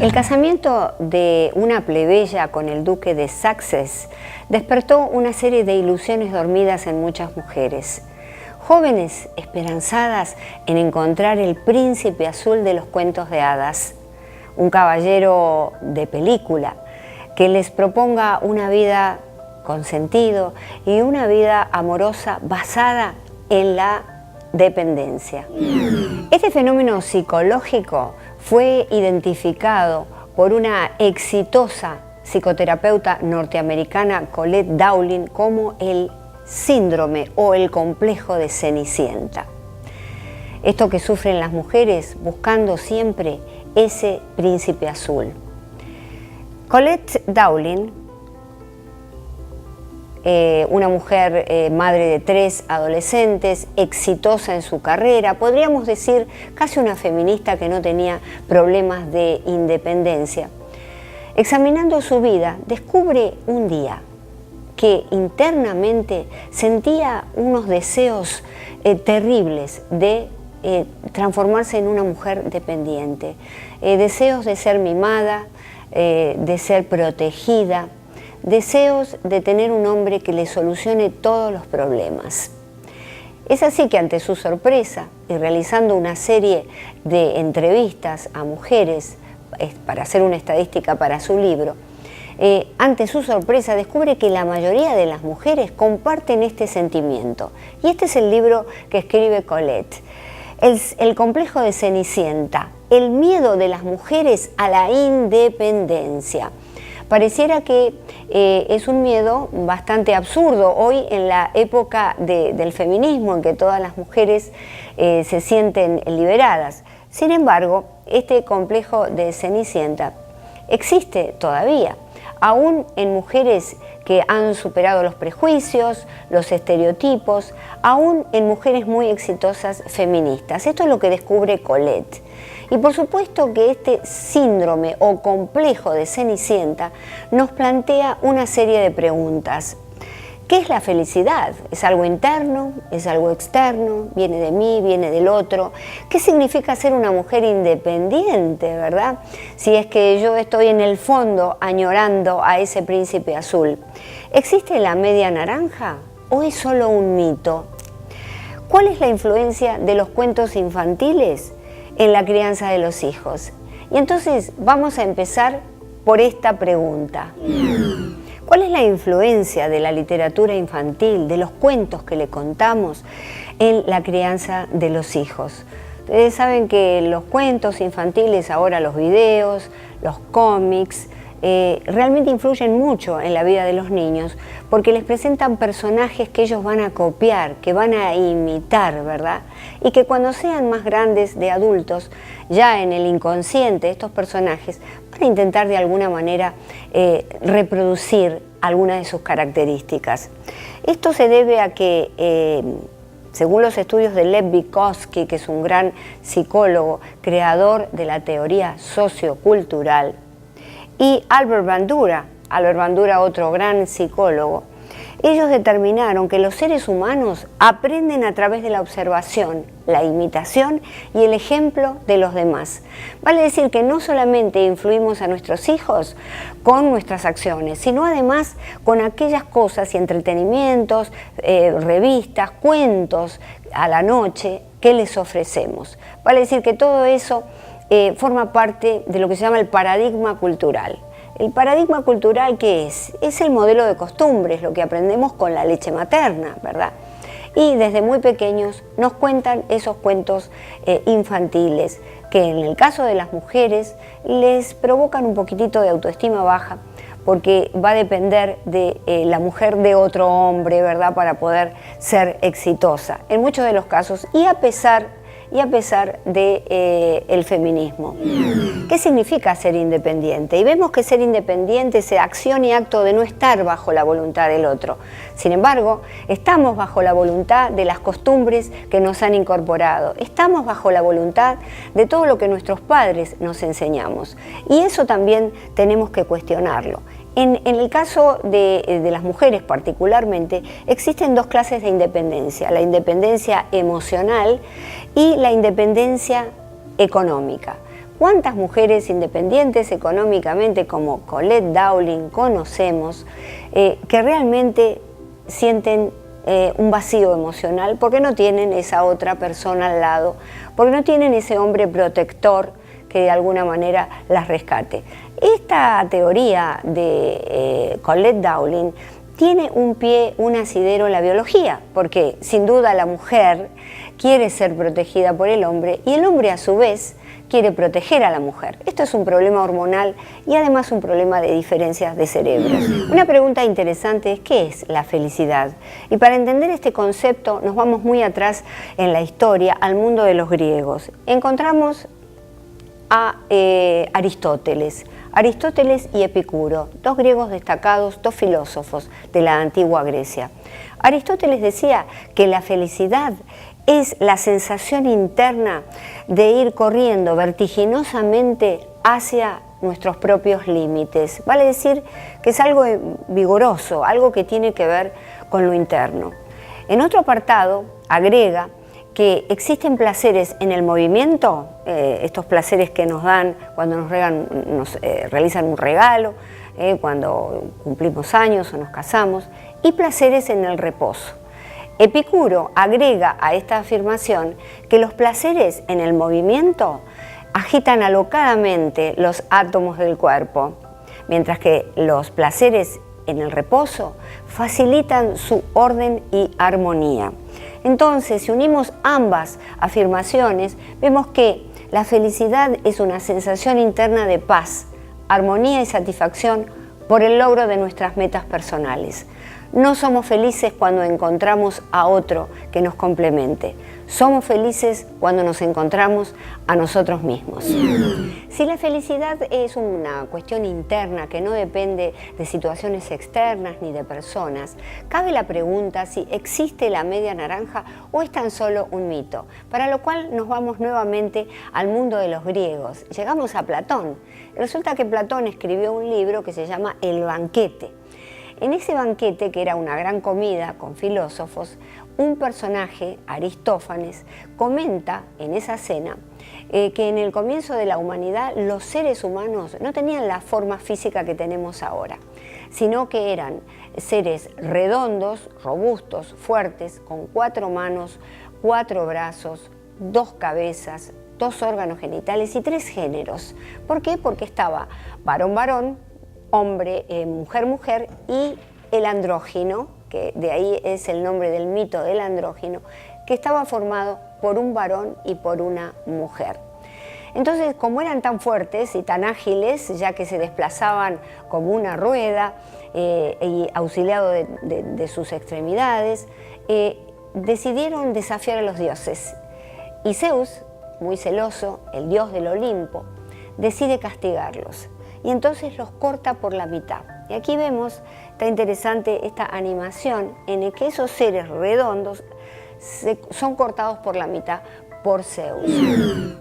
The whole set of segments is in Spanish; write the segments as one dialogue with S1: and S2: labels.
S1: El casamiento de una plebeya con el duque de Sussex despertó una serie de ilusiones dormidas en muchas mujeres. Jóvenes esperanzadas en encontrar el príncipe azul de los cuentos de hadas, un caballero de película que les proponga una vida con sentido y una vida amorosa basada en la dependencia. Este fenómeno psicológico fue identificado por una exitosa psicoterapeuta norteamericana, Colette Dowling, como el síndrome o el complejo de Cenicienta. Esto que sufren las mujeres buscando siempre ese príncipe azul. Colette Dowling, una mujer madre de 3 adolescentes, exitosa en su carrera, podríamos decir casi una feminista que no tenía problemas de independencia. Examinando su vida, descubre un día que internamente sentía unos deseos terribles de transformarse en una mujer dependiente, deseos de ser mimada, de ser protegida, deseos de tener un hombre que le solucione todos los problemas. Es así que ante su sorpresa y realizando una serie de entrevistas a mujeres para hacer una estadística para su libro, ante su sorpresa descubre que la mayoría de las mujeres comparten este sentimiento. Y este es el libro que escribe Colette. El complejo de Cenicienta, el miedo de las mujeres a la independencia. Pareciera que es un miedo bastante absurdo hoy en la época del feminismo, en que todas las mujeres se sienten liberadas. Sin embargo, este complejo de Cenicienta existe todavía, aún en mujeres que han superado los prejuicios, los estereotipos, aún en mujeres muy exitosas feministas. Esto es lo que descubre Colette. Y por supuesto que este síndrome o complejo de Cenicienta nos plantea una serie de preguntas. ¿Qué es la felicidad? ¿Es algo interno? ¿Es algo externo? ¿Viene de mí? ¿Viene del otro? ¿Qué significa ser una mujer independiente, verdad? Si es que yo estoy en el fondo añorando a ese príncipe azul. ¿Existe la media naranja o es solo un mito? ¿Cuál es la influencia de los cuentos infantiles en la crianza de los hijos? Y entonces vamos a empezar por esta pregunta. ¿Cuál es la influencia de la literatura infantil, de los cuentos que le contamos en la crianza de los hijos? Ustedes saben que los cuentos infantiles, ahora los videos, los cómics, realmente influyen mucho en la vida de los niños porque les presentan personajes que ellos van a copiar, que van a imitar, ¿verdad? Y que cuando sean más grandes, de adultos, ya en el inconsciente, estos personajes van a intentar de alguna manera reproducir alguna de sus características. Esto se debe a que según los estudios de Lev Vygotsky, que es un gran psicólogo, creador de la teoría sociocultural, y Albert Bandura, otro gran psicólogo, ellos determinaron que los seres humanos aprenden a través de la observación, la imitación y el ejemplo de los demás. Vale decir que no solamente influimos a nuestros hijos con nuestras acciones, sino además con aquellas cosas y entretenimientos, revistas, cuentos a la noche que les ofrecemos. Vale decir que todo eso forma parte de lo que se llama el paradigma cultural. El paradigma cultural, ¿qué es? Es el modelo de costumbres, lo que aprendemos con la leche materna, ¿verdad? Y desde muy pequeños nos cuentan esos cuentos infantiles que en el caso de las mujeres les provocan un poquitito de autoestima baja porque va a depender de la mujer de otro hombre, ¿verdad?, para poder ser exitosa en muchos de los casos y a pesar de el feminismo. ¿Qué significa ser independiente? Y vemos que ser independiente es acción y acto de no estar bajo la voluntad del otro. Sin embargo, estamos bajo la voluntad de las costumbres que nos han incorporado. Estamos bajo la voluntad de todo lo que nuestros padres nos enseñamos. Y eso también tenemos que cuestionarlo. En el caso de las mujeres particularmente, existen dos clases de independencia, la independencia emocional y la independencia económica. ¿Cuántas mujeres independientes económicamente como Colette Dowling conocemos que realmente sienten un vacío emocional porque no tienen esa otra persona al lado, porque no tienen ese hombre protector que de alguna manera las rescate? Esta teoría de Colette Dowling tiene un pie, un asidero en la biología, porque sin duda la mujer quiere ser protegida por el hombre y el hombre a su vez quiere proteger a la mujer. Esto es un problema hormonal y además un problema de diferencias de cerebros. Una pregunta interesante es ¿qué es la felicidad? Y para entender este concepto nos vamos muy atrás en la historia, al mundo de los griegos. Encontramos a Aristóteles y Epicuro, dos griegos destacados, dos filósofos de la antigua Grecia. Aristóteles decía que la felicidad es la sensación interna de ir corriendo vertiginosamente hacia nuestros propios límites. Vale decir que es algo vigoroso, algo que tiene que ver con lo interno. En otro apartado agrega que existen placeres en el movimiento, estos placeres que nos dan cuando nos realizan un regalo, cuando cumplimos años o nos casamos, y placeres en el reposo. Epicuro agrega a esta afirmación que los placeres en el movimiento agitan alocadamente los átomos del cuerpo, mientras que los placeres en el reposo facilitan su orden y armonía. Entonces, si unimos ambas afirmaciones, vemos que la felicidad es una sensación interna de paz, armonía y satisfacción por el logro de nuestras metas personales. No somos felices cuando encontramos a otro que nos complemente. Somos felices cuando nos encontramos a nosotros mismos. Si la felicidad es una cuestión interna que no depende de situaciones externas ni de personas, cabe la pregunta si existe la media naranja o es tan solo un mito, para lo cual nos vamos nuevamente al mundo de los griegos. Llegamos a Platón. Resulta que Platón escribió un libro que se llama El banquete. En ese banquete, que era una gran comida con filósofos, un personaje, Aristófanes, comenta en esa cena que en el comienzo de la humanidad los seres humanos no tenían la forma física que tenemos ahora, sino que eran seres redondos, robustos, fuertes, con 4 manos, 4 brazos, 2 cabezas, 2 órganos genitales y 3 géneros. ¿Por qué? Porque estaba varón-varón, hombre, mujer-mujer y el andrógino, que de ahí es el nombre del mito del andrógino, que estaba formado por un varón y por una mujer. Entonces, como eran tan fuertes y tan ágiles, ya que se desplazaban como una rueda y auxiliado de sus extremidades, decidieron desafiar a los dioses. Y Zeus, muy celoso, el dios del Olimpo, decide castigarlos. Y entonces los corta por la mitad. Y aquí vemos, está interesante esta animación en el que esos seres redondos son cortados por la mitad por Zeus.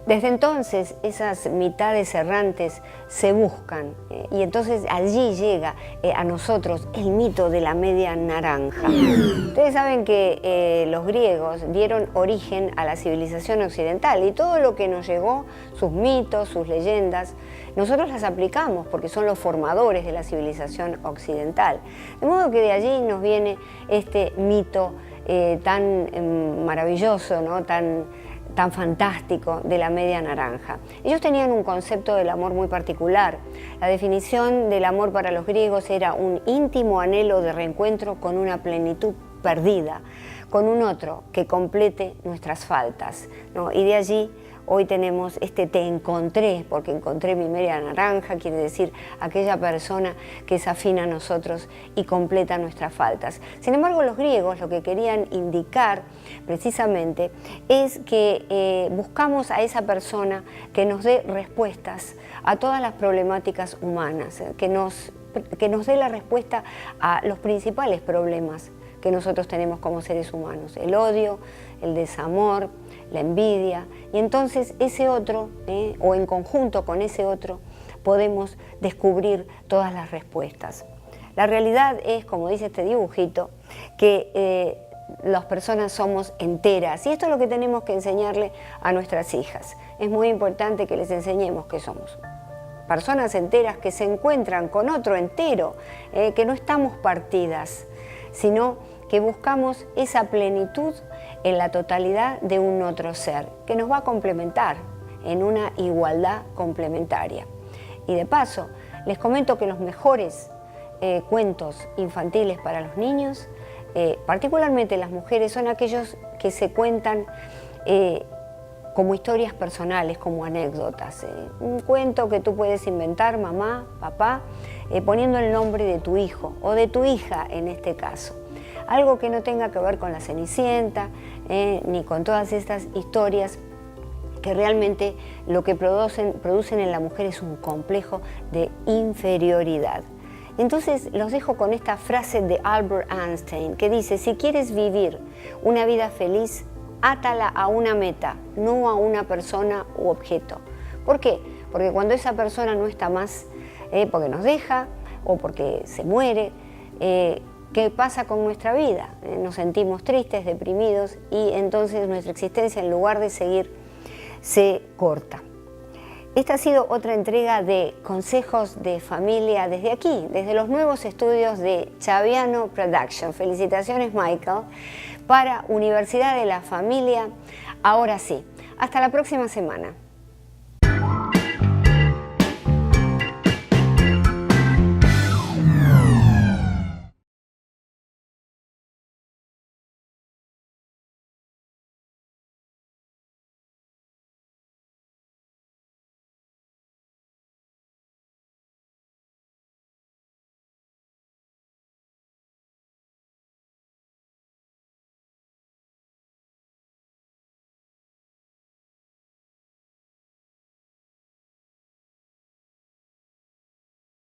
S1: Desde entonces esas mitades errantes se buscan y entonces allí llega a nosotros el mito de la media naranja. Ustedes saben que los griegos dieron origen a la civilización occidental y todo lo que nos llegó, sus mitos, sus leyendas, nosotros las aplicamos porque son los formadores de la civilización occidental. De modo que de allí nos viene este mito tan maravilloso, ¿no? tan fantástico de la media naranja. Ellos tenían un concepto del amor muy particular. La definición del amor para los griegos era un íntimo anhelo de reencuentro con una plenitud perdida, con un otro que complete nuestras faltas, ¿no? Y de allí hoy tenemos este te encontré, porque encontré mi media naranja, quiere decir aquella persona que es afín a nosotros y completa nuestras faltas. Sin embargo, los griegos lo que querían indicar precisamente es que buscamos a esa persona que nos dé respuestas a todas las problemáticas humanas, que nos dé la respuesta a los principales problemas que nosotros tenemos como seres humanos, el odio, el desamor, la envidia, y entonces ese otro, o en conjunto con ese otro, podemos descubrir todas las respuestas. La realidad es, como dice este dibujito, que las personas somos enteras y esto es lo que tenemos que enseñarle a nuestras hijas. Es muy importante que les enseñemos que somos personas enteras que se encuentran con otro entero, que no estamos partidas, sino que buscamos esa plenitud en la totalidad de un otro ser, que nos va a complementar en una igualdad complementaria. Y de paso, les comento que los mejores cuentos infantiles para los niños, particularmente las mujeres, son aquellos que se cuentan como historias personales, como anécdotas. Un cuento que tú puedes inventar, mamá, papá, poniendo el nombre de tu hijo o de tu hija en este caso. Algo que no tenga que ver con la Cenicienta, ni con todas estas historias que realmente lo que producen en la mujer es un complejo de inferioridad. Entonces los dejo con esta frase de Albert Einstein que dice: si quieres vivir una vida feliz, átala a una meta, no a una persona u objeto. ¿Por qué? Porque cuando esa persona no está más, porque nos deja o porque se muere, ¿qué pasa con nuestra vida? Nos sentimos tristes, deprimidos y entonces nuestra existencia, en lugar de seguir, se corta. Esta ha sido otra entrega de Consejos de Familia desde aquí, desde los nuevos estudios de Chaviano Production. Felicitaciones, Michael, para Universidad de la Familia. Ahora sí, hasta la próxima semana.